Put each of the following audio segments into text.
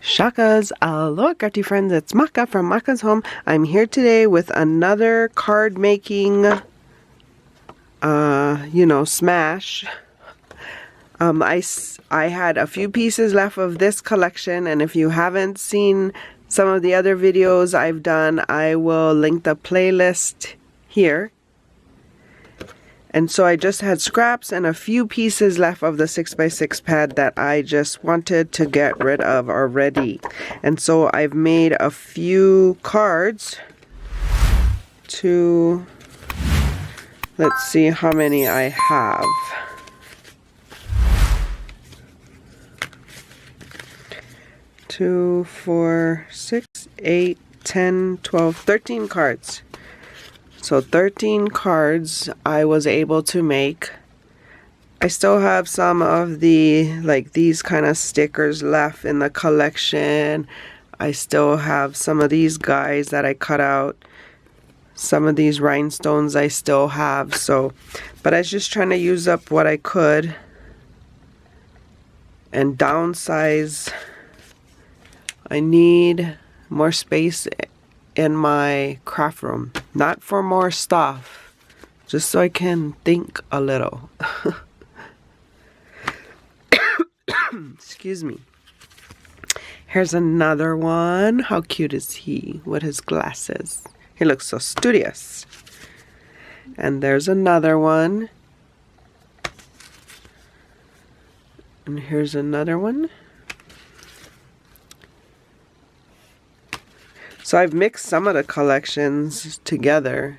Shakas, aloha crafty friends, it's Maka from Makaz Home. I'm here today with another card making, smash. I had a few pieces left of this collection, and if you haven't seen some of the other videos I've done, I will link the playlist here. And so I just had scraps and a few pieces left of the 6x6 pad that I just wanted to get rid of already. And so I've made a few cards to, let's see how many I have. Two, 4, 6, 8, 10, 12, 13 cards. So 13 cards I was able to make. I still have some of the, these kind of stickers left in the collection. I still have some of these guys that I cut out. Some of these rhinestones I still have. But I was just trying to use up what I could and downsize. I need more space in my craft room, not for more stuff, just so I can think a little. Excuse me. Here's another one. How cute is he with his glasses? He looks so studious. And there's another one. And here's another one. So I've mixed some of the collections together,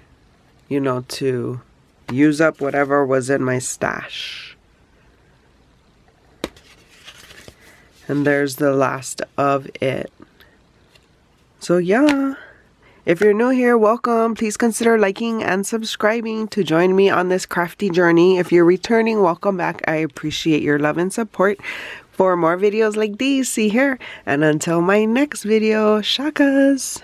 to use up whatever was in my stash. And there's the last of it. So yeah, if you're new here, welcome. Please consider liking and subscribing to join me on this crafty journey. If you're returning, welcome back. I appreciate your love and support. For more videos like these, see here. And until my next video, shakas!